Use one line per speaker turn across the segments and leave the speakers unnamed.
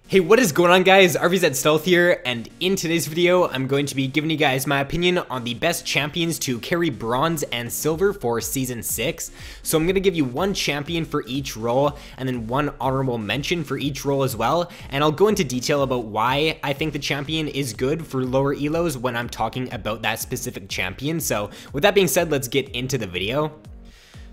Hey, what is going on guys? RVZ Stealth here, and in today's video, I'm going to be giving you guys my opinion on the best champions to carry bronze and silver for Season 6. So I'm going to give you one champion for each role, and then one honorable mention for each role as well, and I'll go into detail about why I think the champion is good for lower elos when I'm talking about that specific champion. So with that being said, let's get into the video.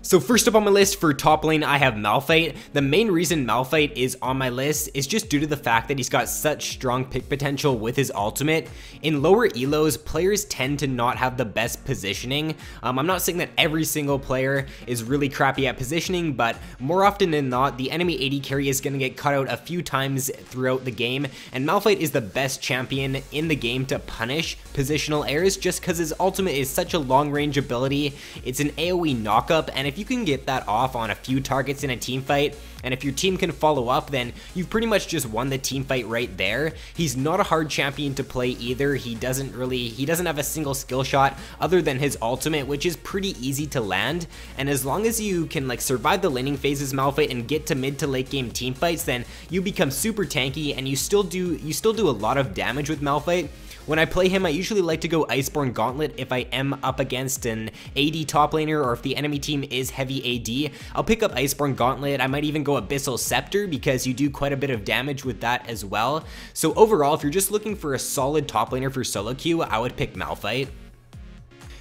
So first up on my list for top lane, I have Malphite. The main reason Malphite is on my list is just due to the fact that he's got such strong pick potential with his ultimate. In lower elos, players tend to not have the best positioning. I'm not saying that every single player is really crappy at positioning, but more often than not, the enemy AD carry is going to get cut out a few times throughout the game, and Malphite is the best champion in the game to punish positional errors just because his ultimate is such a long range ability. It's an AoE knockup, and if you can get that off on a few targets in a team fight, and if your team can follow up, then you've pretty much just won the team fight right there. He's not a hard champion to play either. He doesn't have a single skill shot other than his ultimate, which is pretty easy to land. And as long as you can like survive the laning phases Malphite and get to mid to late game team fights, then you become super tanky and you still do a lot of damage with Malphite. When I play him, I usually like to go Iceborne Gauntlet if I am up against an AD top laner, or if the enemy team is heavy AD, I'll pick up Iceborne Gauntlet. I might even go Abyssal Scepter because you do quite a bit of damage with that as well. So overall, if you're just looking for a solid top laner for solo queue, I would pick Malphite.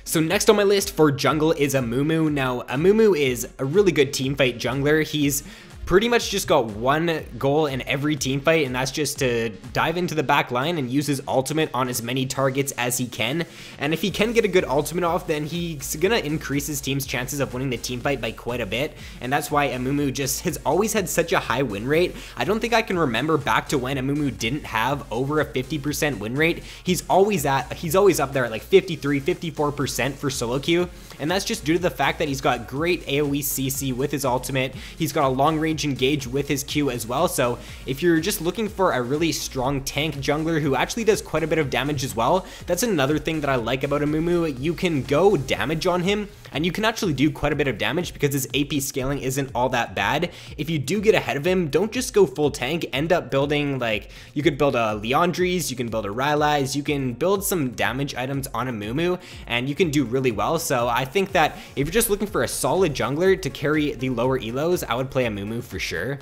So next on my list for jungle is Amumu. Now, Amumu is a really good teamfight jungler. He's pretty much just got one goal in every team fight, and that's just to dive into the back line and use his ultimate on as many targets as he can. And if he can get a good ultimate off, then he's gonna increase his team's chances of winning the team fight by quite a bit. And that's why Amumu just has always had such a high win rate. I don't think I can remember back to when Amumu didn't have over a 50% win rate. He's always up there at like 53, 54% for solo queue. And that's just due to the fact that he's got great AoE CC with his ultimate. He's got a long range engage with his Q as well. So if you're just looking for a really strong tank jungler who actually does quite a bit of damage as well, that's another thing that I like about Amumu. You can go damage on him, and you can actually do quite a bit of damage because his AP scaling isn't all that bad. If you do get ahead of him, don't just go full tank. End up building, like, you could build a Liandry's, you can build a Rylai's, you can build some damage items on Amumu, and you can do really well. So I think that if you're just looking for a solid jungler to carry the lower elos, I would play Amumu for sure.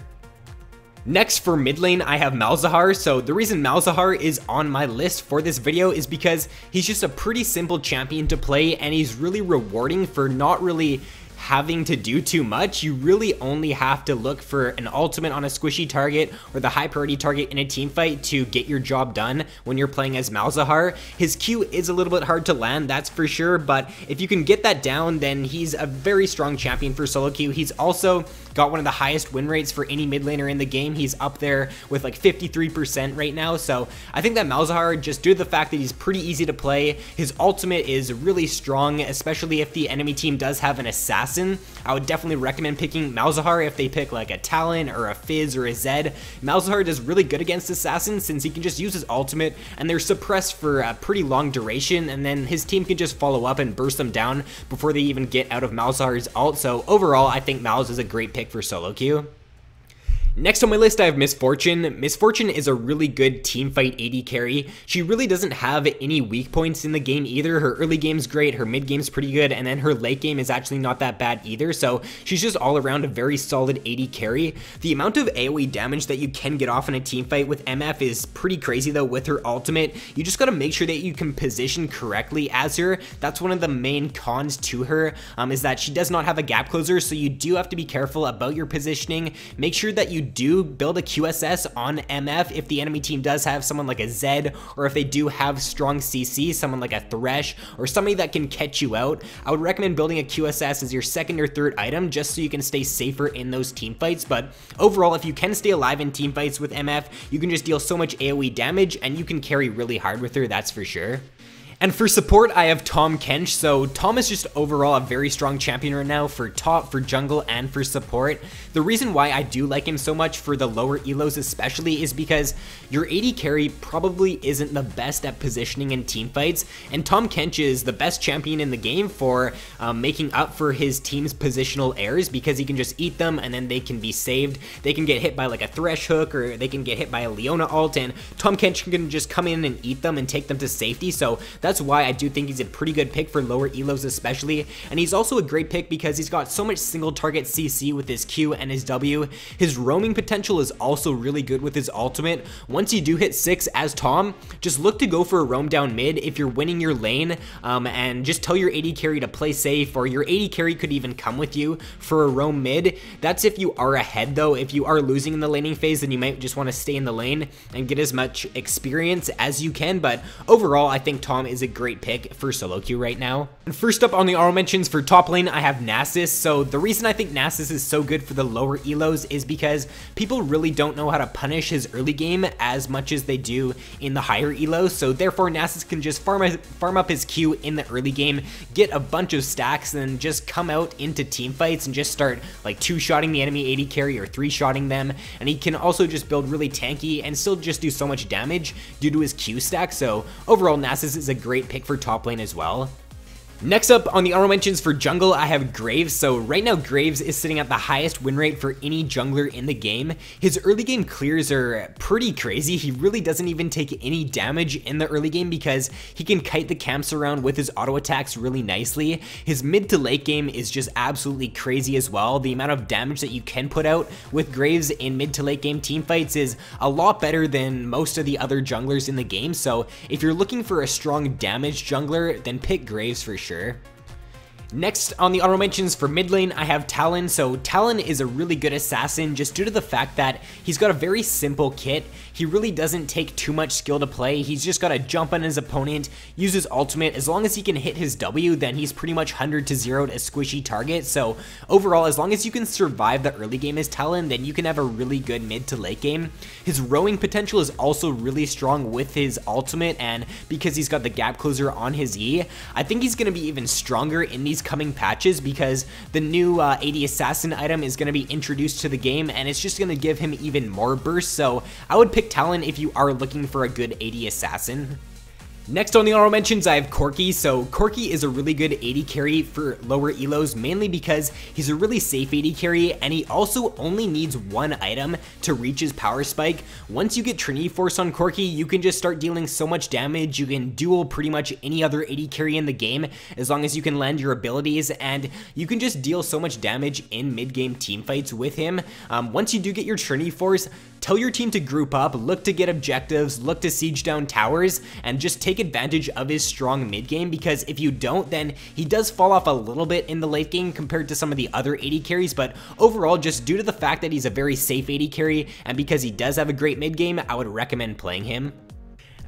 Next for mid lane, I have Malzahar. So the reason Malzahar is on my list for this video is because he's just a pretty simple champion to play, and he's really rewarding for not really having to do too much. You really only have to look for an ultimate on a squishy target or the high priority target in a team fight to get your job done when you're playing as Malzahar. His Q is a little bit hard to land, that's for sure, but if you can get that down, then he's a very strong champion for solo queue. He's also got one of the highest win rates for any mid laner in the game. He's up there with like 53% right now. So I think that Malzahar, just due to the fact that he's pretty easy to play, his ultimate is really strong, especially if the enemy team does have an assassin. I would definitely recommend picking Malzahar if they pick like a Talon or a Fizz or a Zed. Malzahar does really good against assassins since he can just use his ultimate and they're suppressed for a pretty long duration, and then his team can just follow up and burst them down before they even get out of Malzahar's ult. So overall, I think Malz is a great pick for solo queue. Next on my list, I have Miss Fortune. Miss Fortune is a really good teamfight AD carry. She really doesn't have any weak points in the game either. Her early game's great, her mid game's pretty good, and then her late game is actually not that bad either. So she's just all around a very solid AD carry. The amount of AoE damage that you can get off in a teamfight with MF is pretty crazy though with her ultimate. You just gotta make sure that you can position correctly as her. That's one of the main cons to her, is that she does not have a gap closer, so you do have to be careful about your positioning. Make sure that you do build a QSS on MF if the enemy team does have someone like a Zed, or if they do have strong CC, someone like a Thresh, or somebody that can catch you out. I would recommend building a QSS as your second or third item just so you can stay safer in those team fights. But overall, if you can stay alive in team fights with MF, you can just deal so much AoE damage and you can carry really hard with her, that's for sure. And for support, I have Tahm Kench. So Tahm is just overall a very strong champion right now for top, for jungle, and for support. The reason why I do like him so much for the lower elos especially is because your AD carry probably isn't the best at positioning in team fights, and Tahm Kench is the best champion in the game for making up for his team's positional errors, because he can just eat them and then they can be saved. They can get hit by like a Thresh hook, or they can get hit by a Leona ult, and Tahm Kench can just come in and eat them and take them to safety. So that's why I do think he's a pretty good pick for lower elos especially, and he's also a great pick because he's got so much single target CC with his Q and his W. His roaming potential is also really good with his ultimate. Once you do hit 6 as Tahm, just look to go for a roam down mid if you're winning your lane, and just tell your AD carry to play safe, or your AD carry could even come with you for a roam mid. That's if you are ahead though. If you are losing in the laning phase, then you might just want to stay in the lane and get as much experience as you can, but overall I think Tahm is a great pick for solo queue right now. And first up on the honorable mentions for top lane, I have Nasus. So the reason I think Nasus is so good for the lower elos is because people really don't know how to punish his early game as much as they do in the higher elos. So therefore Nasus can just farm up his Q in the early game, get a bunch of stacks, and then just come out into team fights and just start like 2-shotting the enemy AD carry or 3-shotting them. And he can also just build really tanky and still just do so much damage due to his Q stack. So overall Nasus is a great pick for top lane as well. Next up on the honorable mentions for jungle, I have Graves. So right now Graves is sitting at the highest win rate for any jungler in the game. His early game clears are pretty crazy. He really doesn't even take any damage in the early game because he can kite the camps around with his auto attacks really nicely. His mid to late game is just absolutely crazy as well. The amount of damage that you can put out with Graves in mid to late game team fights is a lot better than most of the other junglers in the game. So if you're looking for a strong damage jungler, then pick Graves for sure. Next on the honorable mentions for mid lane, I have Talon. So Talon is a really good assassin just due to the fact that he's got a very simple kit. He really doesn't take too much skill to play. He's just got to jump on his opponent, use his ultimate. As long as he can hit his W, then he's pretty much 100 to 0'd a squishy target. So overall, as long as you can survive the early game as Talon, then you can have a really good mid to late game. His rowing potential is also really strong with his ultimate, and because he's got the gap closer on his E, I think he's going to be even stronger in these coming patches because the new AD Assassin item is going to be introduced to the game, and it's just going to give him even more burst. So I would pick Talon if you are looking for a good AD Assassin. Next on the honorable mentions, I have Corki. So Corki is a really good AD carry for lower elos, mainly because he's a really safe AD carry, and he also only needs one item to reach his power spike. Once you get Trinity Force on Corki, you can just start dealing so much damage. You can duel pretty much any other AD carry in the game as long as you can land your abilities, and you can just deal so much damage in mid-game team fights with him. Once you do get your Trinity Force, tell your team to group up, look to get objectives, look to siege down towers, and just take advantage of his strong mid game, because if you don't, then he does fall off a little bit in the late game compared to some of the other AD carries, but overall, just due to the fact that he's a very safe AD carry and because he does have a great mid game, I would recommend playing him.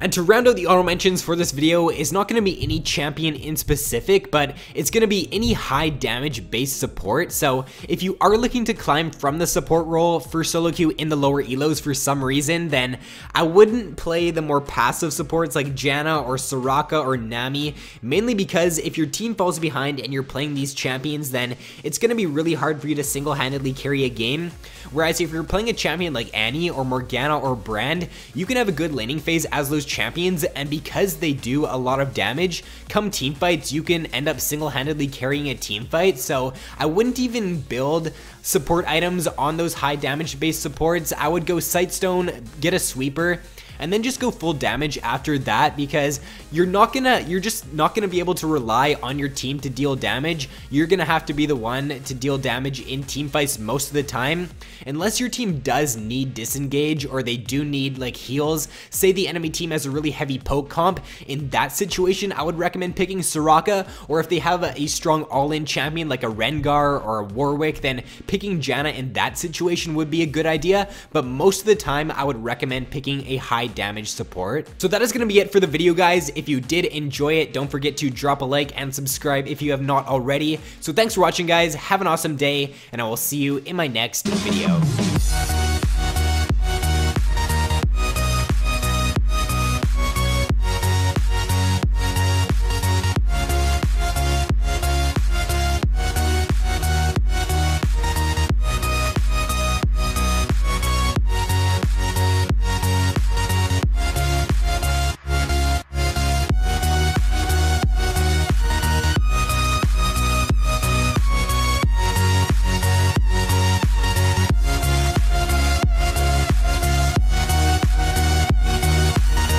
And to round out the honorable mentions for this video is not going to be any champion in specific, but it's going to be any high damage based support. So if you are looking to climb from the support role for solo queue in the lower elos for some reason, then I wouldn't play the more passive supports like Janna or Soraka or Nami, mainly because if your team falls behind and you're playing these champions, then it's going to be really hard for you to single-handedly carry a game. Whereas if you're playing a champion like Annie or Morgana or Brand, you can have a good laning phase as those champions, and because they do a lot of damage, come team fights, you can end up single-handedly carrying a team fight. So I wouldn't even build support items on those high damage based supports. I would go Sightstone, get a sweeper, and then just go full damage after that, because you're just not gonna be able to rely on your team to deal damage. You're gonna have to be the one to deal damage in team fights most of the time, unless your team does need disengage or they do need like heals. Say the enemy team has a really heavy poke comp. In that situation, I would recommend picking Soraka, or if they have a strong all-in champion like a Rengar or a Warwick, then picking Janna in that situation would be a good idea. But most of the time, I would recommend picking a high damage support. So that is going to be it for the video, guys. If you did enjoy it, don't forget to drop a like and subscribe if you have not already. So thanks for watching, guys. Have an awesome day, and I will see you in my next video.